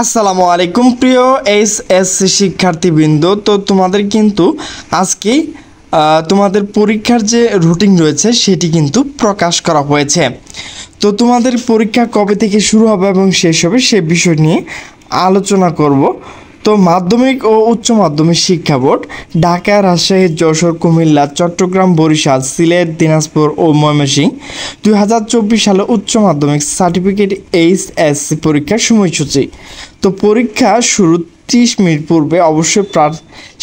আসসালামু আলাইকুম প্রিয় এইচএসসি শিক্ষার্থীবৃন্দ। তো তোমাদের কিন্তু আজকে তোমাদের পরীক্ষার যে রুটিন রয়েছে সেটি কিন্তু প্রকাশ করা হয়েছে। তো তোমাদের পরীক্ষা কবে থেকে শুরু হবে এবং শেষ হবে সে বিষয় নিয়ে আলোচনা করব। তো মাধ্যমিক ও উচ্চ মাধ্যমিক শিক্ষা বোর্ড ঢাকা, রাজশাহী, যশোর, কুমিল্লা, চট্টগ্রাম, বরিশাল, সিলেট, দিনাজপুর ও ময়মনসিংহ 2024 সালে উচ্চ মাধ্যমিক সার্টিফিকেট এইচএসসি পরীক্ষার সময়সূচি। তো পরীক্ষা শুরু 30 মিনিট পূর্বে অবশ্যই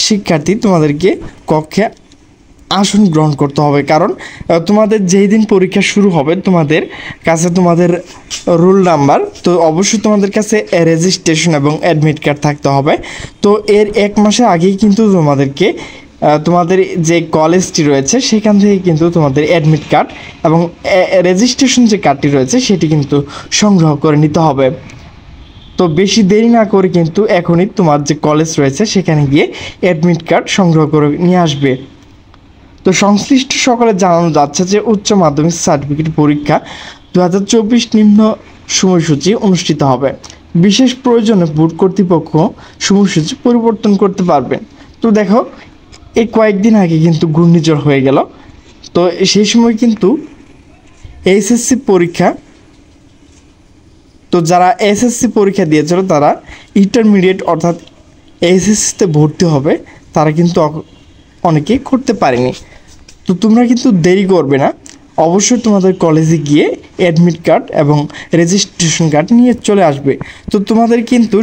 শিক্ষার্থী তোমাদেরকে কক্ষে আসন গ্রহণ করতে হবে, কারণ তোমাদের যেই দিন পরীক্ষা শুরু হবে তোমাদের কাছে তোমাদের রোল নাম্বার, তো অবশ্যই তোমাদের কাছে রেজিস্ট্রেশন এবং অ্যাডমিট কার্ড থাকতে হবে। তো এর এক মাসের আগেই কিন্তু তোমাদেরকে তোমাদের যে কলেজটি রয়েছে সেখান থেকে কিন্তু তোমাদের অ্যাডমিট কার্ড এবং রেজিস্ট্রেশন যে কার্ডটি রয়েছে সেটি কিন্তু সংগ্রহ করে নিতে হবে। তো বেশি দেরি না করে কিন্তু এখনই তোমার যে কলেজ রয়েছে সেখানে গিয়ে অ্যাডমিট কার্ড সংগ্রহ করে নিয়ে আসবে। তো সংশ্লিষ্ট সকলে জানানো যাচ্ছে যে উচ্চ মাধ্যমিক সার্টিফিকেট পরীক্ষা 2024 নিম্ন সময়সূচি অনুষ্ঠিত হবে। বিশেষ প্রয়োজনে বোর্ড কর্তৃপক্ষ সময়সূচি পরিবর্তন করতে পারবেন। তো দেখো, এই কয়েকদিন আগে কিন্তু ঘূর্ণিঝড় হয়ে গেল, তো সেই সময় কিন্তু এইচএসসি পরীক্ষা, তো যারা এসএসসি পরীক্ষা দিয়েছিল তারা ইন্টারমিডিয়েট অর্থাৎ এইচএসসিতে ভর্তি হবে, তারা কিন্তু অনেকেই করতে পারেনি। তো তোমরা কিন্তু দেরি করবে না, অবশ্যই তোমাদের কলেজে গিয়ে অ্যাডমিট কার্ড এবং রেজিস্ট্রেশন কার্ড নিয়ে চলে আসবে। তো তোমাদের কিন্তু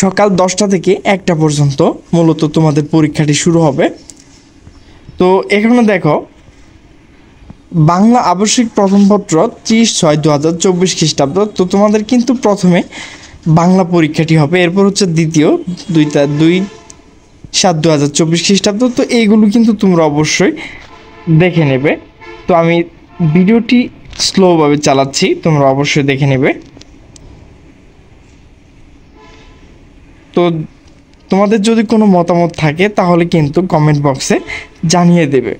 সকাল 10টা থেকে 1টা পর্যন্ত মূলত তোমাদের পরীক্ষাটি শুরু হবে। তো এখানে দেখো, বাংলা আবশ্যিক প্রথমপত্র 30/6/2024 খ্রিস্টাব্দ। তো তোমাদের কিন্তু প্রথমে বাংলা পরীক্ষাটি হবে, এরপর হচ্ছে দ্বিতীয় 2/7/2024 খ্রিস্টাব্দ। তো এইগুলো কিন্তু তোমরা অবশ্যই দেখে নেবে। তো আমি ভিডিওটি স্লোভাবে চালাচ্ছি, তোমরা অবশ্যই দেখে নেবে। তো তোমাদের যদি কোনো মতামত থাকে তাহলে কিন্তু কমেন্ট বক্সে জানিয়ে দেবে।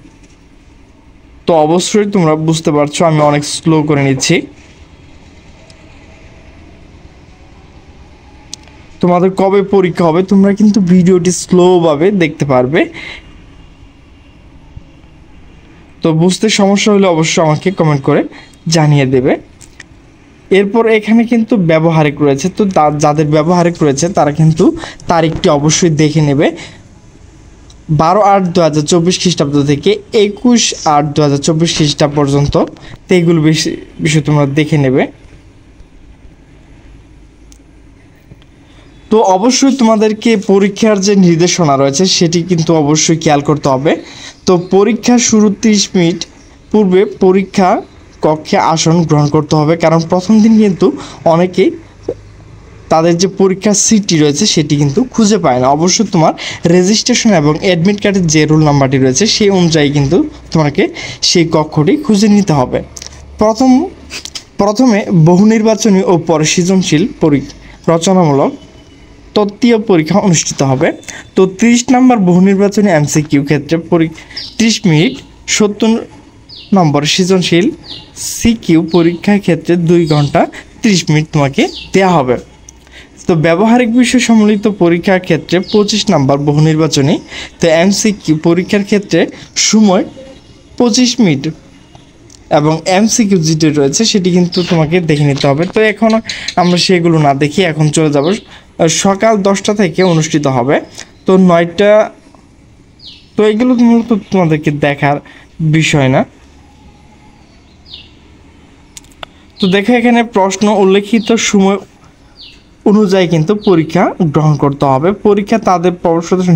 তো অবশ্যই তোমরা বুঝতে পারছো আমি অনেক স্লো করে নিচ্ছি। তোমাদের কবে পরীক্ষা হবে তোমরা কিন্তু ভিডিওটি স্লোভাবে দেখতে পারবে। তো বুঝতে সমস্যা হলে অবশ্যই আমাকে কমেন্ট করে জানিয়ে দেবে। এরপর এখানে কিন্তু ব্যবহারিক রয়েছে, তো যাদের ব্যবহারিক রয়েছে তারা কিন্তু তারিখটি অবশ্যই দেখে নেবে। 12/8/2024 খ্রিস্টাব্দ থেকে 21/8/2024 খ্রিস্টাব্দ পর্যন্ত। তো এইগুলো বিষয় তোমরা দেখে নেবে। তো অবশ্যই তোমাদেরকে পরীক্ষার যে নির্দেশনা রয়েছে সেটি কিন্তু অবশ্যই খেয়াল করতে হবে। তো পরীক্ষা শুরু 30 মিনিট পূর্বে পরীক্ষা কক্ষে আসন গ্রহণ করতে হবে, কারণ প্রথম দিন কিন্তু অনেকেই তাদের যে পরীক্ষার সিটটি রয়েছে সেটি কিন্তু খুঁজে পায় না। অবশ্যই তোমার রেজিস্ট্রেশন এবং অ্যাডমিট কার্ডের যে রোল নাম্বারটি রয়েছে সেই অনুযায়ী কিন্তু তোমাকে সেই কক্ষটি খুঁজে নিতে হবে। প্রথমে বহু নির্বাচনী ও পরে সৃজনশীল রচনামূলক তত্ত্বীয় পরীক্ষা অনুষ্ঠিত হবে। তো 30 নম্বর বহু নির্বাচনী এমসিকিউ ক্ষেত্রে 30 মিনিট, 70 নম্বর সৃজনশীল সিকিউ পরীক্ষার ক্ষেত্রে 2 ঘন্টা 30 মিনিট তোমাকে দেওয়া হবে। তো ব্যবহারিক বিষয় সম্বলিত পরীক্ষার ক্ষেত্রে 25 নম্বর বহু নির্বাচনী, তো এমসিকিউ পরীক্ষার ক্ষেত্রে সময় 25 মিনিট এবং এমসিকিউ যেটি রয়েছে সেটি কিন্তু তোমাকে দেখে নিতে হবে। তো এখন আমরা সেগুলো না দেখি এখন চলে যাব, সকাল 10টা থেকে অনুষ্ঠিত হবে। তো 9টা, তো এগুলো মূলত তোমাদেরকে দেখার বিষয় না। তো দেখো, এখানে প্রশ্ন উল্লেখিত সময় অনুযায়ী কিন্তু পরীক্ষা গ্রহণ করতে হবে। পরীক্ষা তাদের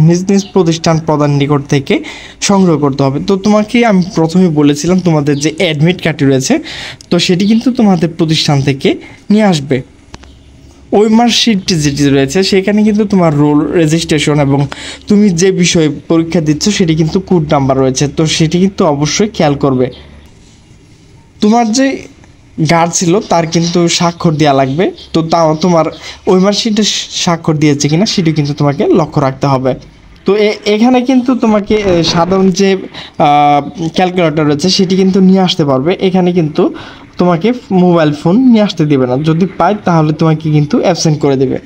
নিজ নিজ প্রতিষ্ঠান প্রদান নিকট থেকে সংগ্রহ করতে হবে। তো তোমাকে আমি প্রথমে বলেছিলাম তোমাদের যে অ্যাডমিট কার্ডটি রয়েছে তো সেটি কিন্তু তোমাদের প্রতিষ্ঠান থেকে নিয়ে আসবে। ওই মার্কশিটটি যেটি রয়েছে সেখানে কিন্তু তোমার রোল, রেজিস্ট্রেশন এবং তুমি যে বিষয়ে পরীক্ষা দিচ্ছ সেটি কিন্তু কোড নাম্বার রয়েছে, তো সেটি কিন্তু অবশ্যই খেয়াল করবে। তোমার যে গার্ড ছিল তার কিন্তু স্বাক্ষর দেওয়া লাগবে, তো তাও তোমার ওই মার্কশিটে স্বাক্ষর দিয়েছে কিনা সেটি কিন্তু তোমাকে লক্ষ্য রাখতে হবে। তো এখানে কিন্তু তোমাকে সাধারণ যে ক্যালকুলেটর রয়েছে সেটি কিন্তু নিয়ে আসতে পারবে। এখানে কিন্তু তোমাকে মোবাইল ফোন নিয়ে আসতে দেবে না, যদি পায় তাহলে তোমাকে কিন্তু অ্যাবসেন্ট করে দেবে।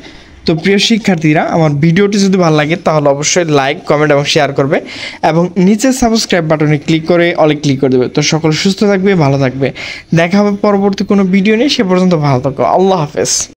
তো প্রিয় শিক্ষার্থীরা, আমার ভিডিওটি যদি ভালো লাগে তাহলে অবশ্যই লাইক, কমেন্ট এবং শেয়ার করবে এবং নিচে সাবস্ক্রাইব বাটনে ক্লিক করে অলে ক্লিক করে দেবে। তো সকল সুস্থ থাকবে, ভালো থাকবে, দেখা হবে পরবর্তী কোনো ভিডিও নিয়ে। সে পর্যন্ত ভালো থাকো, আল্লাহ হাফেজ।